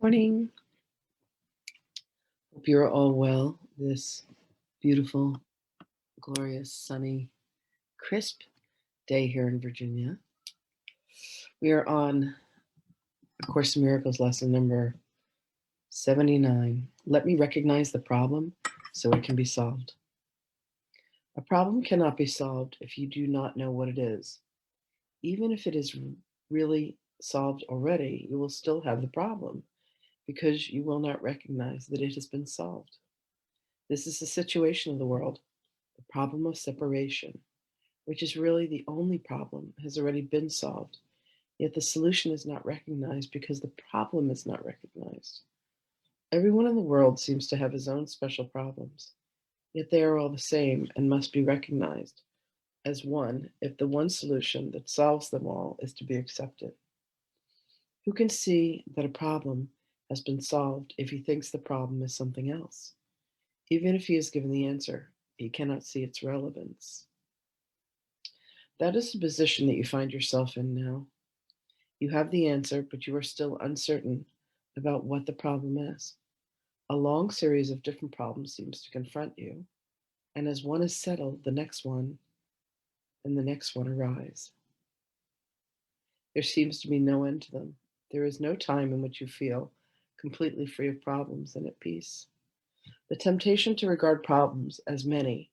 Morning. Hope you're all well this beautiful, glorious, sunny, crisp day here in Virginia. We are on A Course in Miracles lesson number 79. Let me recognize the problem so it can be solved. A problem cannot be solved if you do not know what it is. Even if it is really solved already, you will still have the problem because you will not recognize that it has been solved. This is the situation of the world. The problem of separation, which is really the only problem, has already been solved, yet the solution is not recognized because the problem is not recognized. Everyone in the world seems to have his own special problems, yet they are all the same and must be recognized as one if the one solution that solves them all is to be accepted. Who can see that a problem has been solved if he thinks the problem is something else? Even if he is given the answer, he cannot see its relevance. That is the position that you find yourself in now. You have the answer, but you are still uncertain about what the problem is. A long series of different problems seems to confront you, and as one is settled, the next one and the next one arise. There seems to be no end to them. There is no time in which you feel completely free of problems and at peace. The temptation to regard problems as many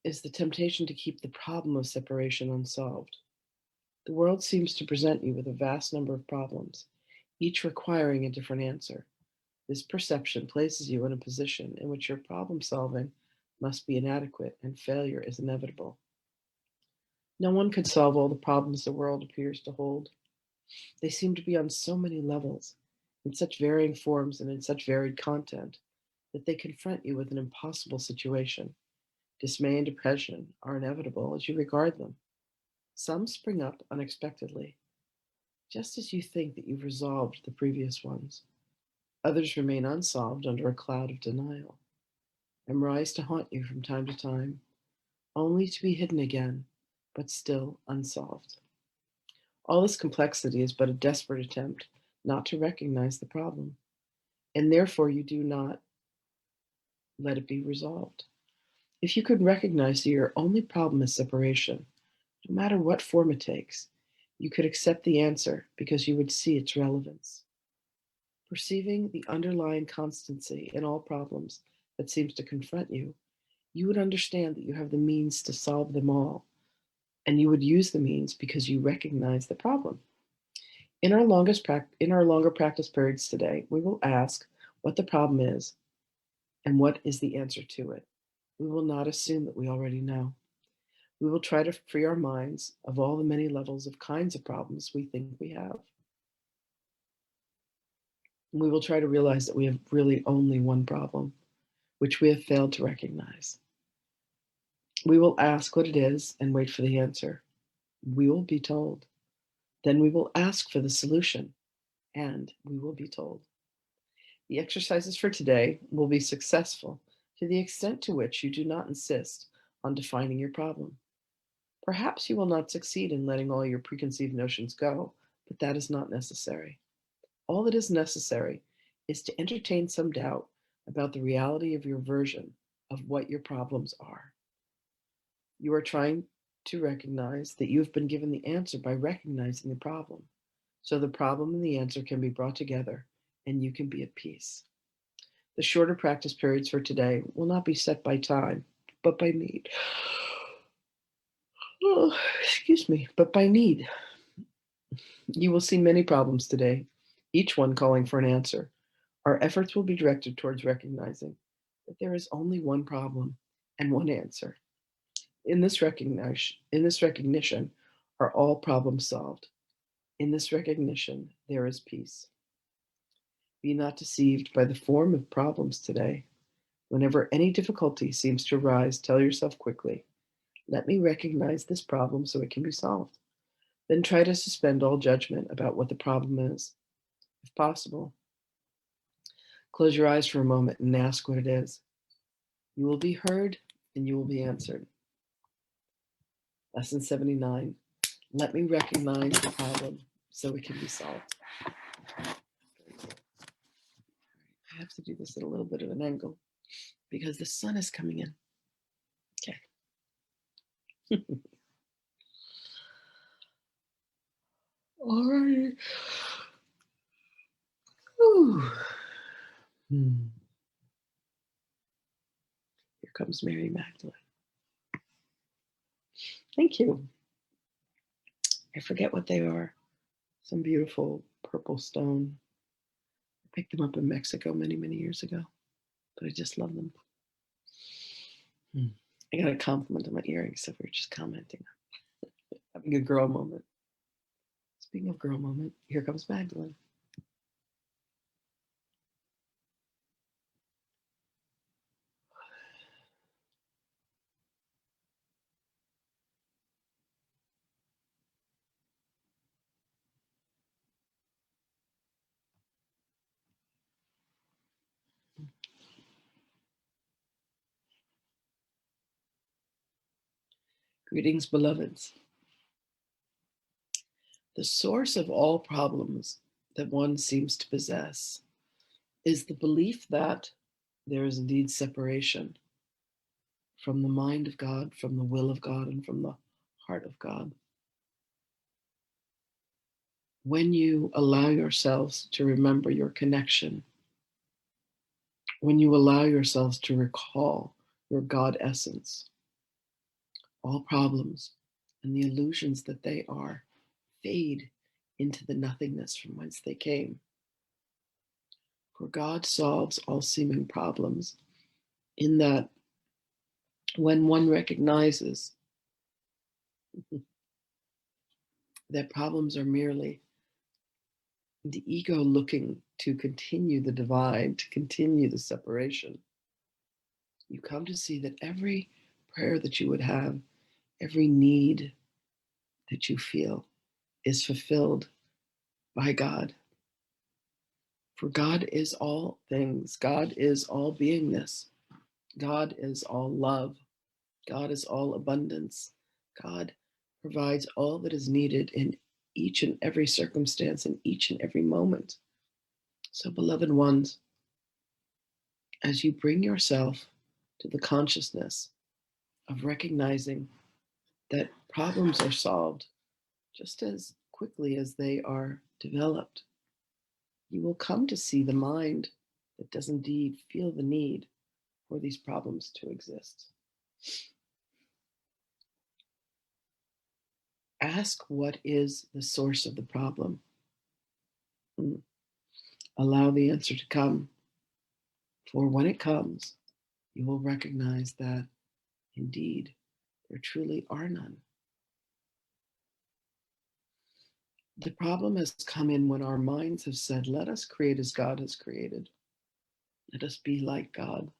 is the temptation to keep the problem of separation unsolved. The world seems to present you with a vast number of problems, each requiring a different answer. This perception places you in a position in which your problem solving must be inadequate and failure is inevitable. No one could solve all the problems the world appears to hold. They seem to be on so many levels, in such varying forms and in such varied content, that they confront you with an impossible situation. Dismay and depression are inevitable as you regard them. Some spring up unexpectedly, just as you think that you've resolved the previous ones. Others remain unsolved under a cloud of denial and rise to haunt you from time to time, only to be hidden again, but still unsolved. All this complexity is but a desperate attempt not to recognize the problem, and therefore you do not let it be resolved. If you could recognize that your only problem is separation, no matter what form it takes, you could accept the answer because you would see its relevance. Perceiving the underlying constancy in all problems that seems to confront you, you would understand that you have the means to solve them all, and you would use the means because you recognize the problem. In our longer practice periods today, we will ask what the problem is and what is the answer to it. We will not assume that we already know. We will try to free our minds of all the many levels of kinds of problems we think we have. And we will try to realize that we have really only one problem, which we have failed to recognize. We will ask what it is and wait for the answer. We will be told. Then we will ask for the solution, and we will be told. The exercises for today will be successful to the extent to which you do not insist on defining your problem. Perhaps you will not succeed in letting all your preconceived notions go, but that is not necessary. All that is necessary is to entertain some doubt about the reality of your version of what your problems are. You are trying to recognize that you have been given the answer by recognizing the problem. So the problem and the answer can be brought together and you can be at peace. The shorter practice periods for today will not be set by time, but by need. Oh, excuse me, but by need. You will see many problems today, each one calling for an answer. Our efforts will be directed towards recognizing that there is only one problem and one answer. In this recognition are all problems solved. In this recognition, there is peace. Be not deceived by the form of problems today. Whenever any difficulty seems to arise, tell yourself quickly, let me recognize this problem so it can be solved. Then try to suspend all judgment about what the problem is. If possible, close your eyes for a moment and ask what it is. You will be heard and you will be answered. Lesson 79. Let me recognize the problem so it can be solved. have to do this at a little bit of an angle because the sun is coming in. Okay. All right. Here comes Mary Magdalene. Thank you. I forget what they are. Some beautiful purple stone. I picked them up in Mexico many, many years ago, but I just love them. I got a compliment on my earrings, so we're just commenting. Having a girl moment. Speaking of girl moment, here comes Magdalene. Greetings, beloveds. The source of all problems that one seems to possess is the belief that there is indeed separation from the mind of God, from the will of God, and from the heart of God. When you allow yourselves to remember your connection, when you allow yourselves to recall your God essence, all problems and the illusions that they are fade into the nothingness from whence they came. For God solves all seeming problems in that when one recognizes that problems are merely the ego looking to continue the divide, to continue the separation, you come to see that every prayer that you would have, every need that you feel is fulfilled by God. For God is all things. God is all beingness. God is all love. God is all abundance. God provides all that is needed in each and every circumstance, in each and every moment. So, beloved ones, as you bring yourself to the consciousness of recognizing that problems are solved just as quickly as they are developed, you will come to see the mind that does indeed feel the need for these problems to exist. Ask what is the source of the problem. Allow the answer to come, for when it comes, you will recognize that indeed there truly are none. The problem has come in when our minds have said, let us create as God has created. Let us be like God.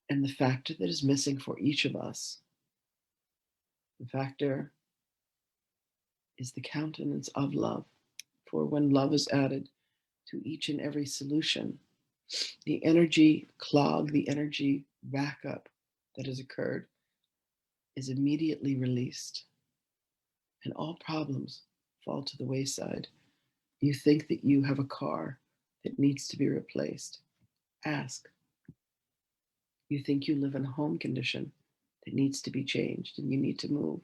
And the factor that is missing for each of us, the factor is the countenance of love. For when love is added to each and every solution, the energy clog, the energy backup that has occurred is immediately released, and all problems fall to the wayside. You think that you have a car that needs to be replaced. Ask. You think you live in a home condition that needs to be changed and you need to move.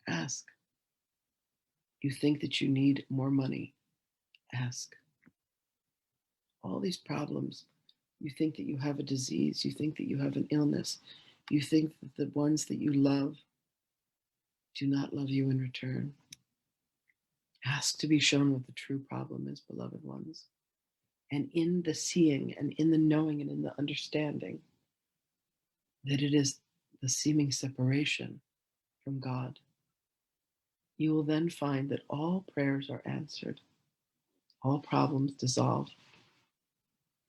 Ask. You think that you need more money. Ask. All these problems, you think that you have a disease, you think that you have an illness, you think that the ones that you love do not love you in return. Ask to be shown what the true problem is, beloved ones. And in the seeing and in the knowing and in the understanding that it is the seeming separation from God, you will then find that all prayers are answered, all problems dissolve.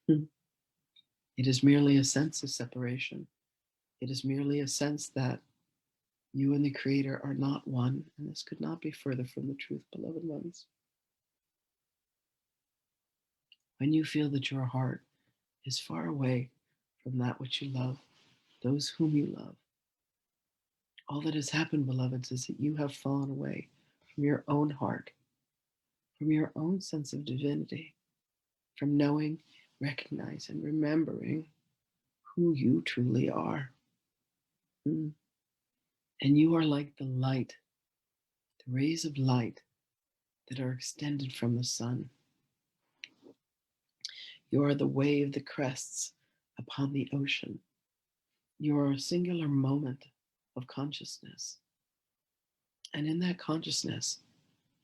It is merely a sense of separation. It is merely a sense that you and the Creator are not one, and this could not be further from the truth, beloved ones. When you feel that your heart is far away from that which you love, those whom you love, all that has happened, beloveds, is that you have fallen away from your own heart, from your own sense of divinity. from knowing, recognizing, remembering who you truly are. Mm. And you are like the light, the rays of light that are extended from the sun. You are the wave that crests upon the ocean. You are a singular moment of consciousness. And in that consciousness,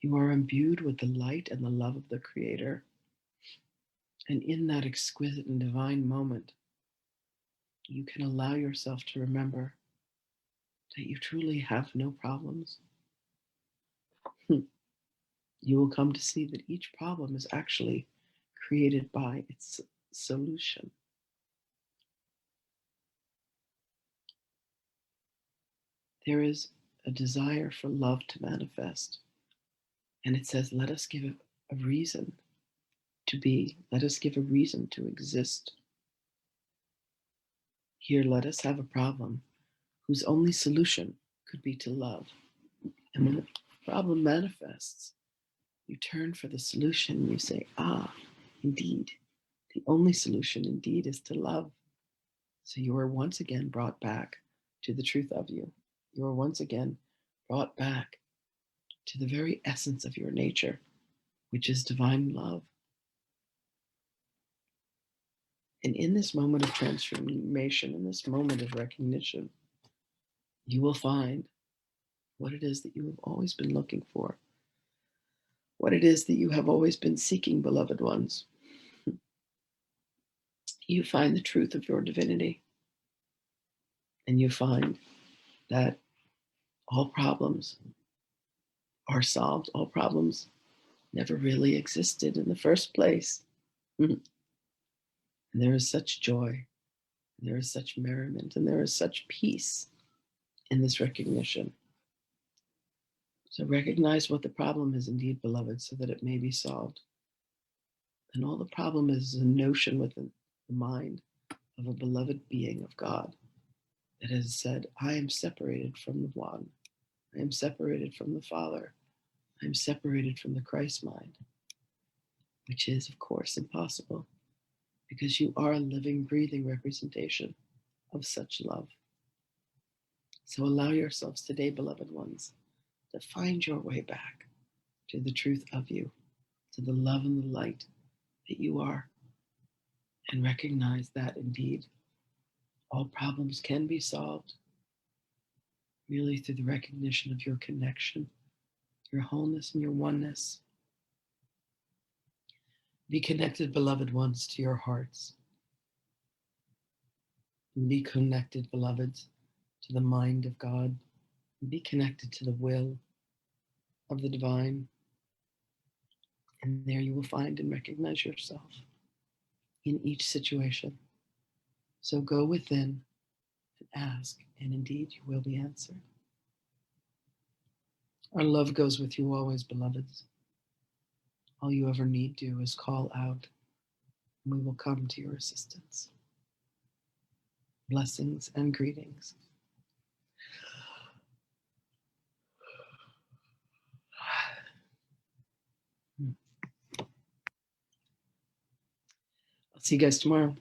you are imbued with the light and the love of the Creator. And in that exquisite and divine moment, you can allow yourself to remember that you truly have no problems. You will come to see that each problem is actually created by its solution. There is a desire for love to manifest. And it says, let us give a reason to be. Let us give a reason to exist. Here, let us have a problem whose only solution could be to love. And when the problem manifests, you turn for the solution and you say, indeed, the only solution indeed is to love. So you are once again brought back to the truth of you. You are once again brought back to the very essence of your nature, which is divine love. And in this moment of transformation, in this moment of recognition, you will find what it is that you have always been looking for, what it is that you have always been seeking, beloved ones. You find the truth of your divinity, and you find that all problems are solved. All problems never really existed in the first place. And there is such joy, and there is such merriment, and there is such peace in this recognition. So recognize what the problem is indeed, beloved, so that it may be solved. And all the problem is a notion within the mind of a beloved being of God that has said, I am separated from the One. I am separated from the Father. I am separated from the Christ mind, which is, of course, impossible because you are a living, breathing representation of such love. So allow yourselves today, beloved ones, to find your way back to the truth of you, to the love and the light that you are, and recognize that indeed all problems can be solved merely through the recognition of your connection, your wholeness, and your oneness. Be connected, beloved ones, to your hearts. Be connected, beloveds, to the mind of God. Be connected to the will of the divine. And there you will find and recognize yourself in each situation. So go within and ask, and indeed you will be answered. Our love goes with you always, beloveds. All you ever need do is call out, and we will come to your assistance. Blessings and greetings. I'll see you guys tomorrow.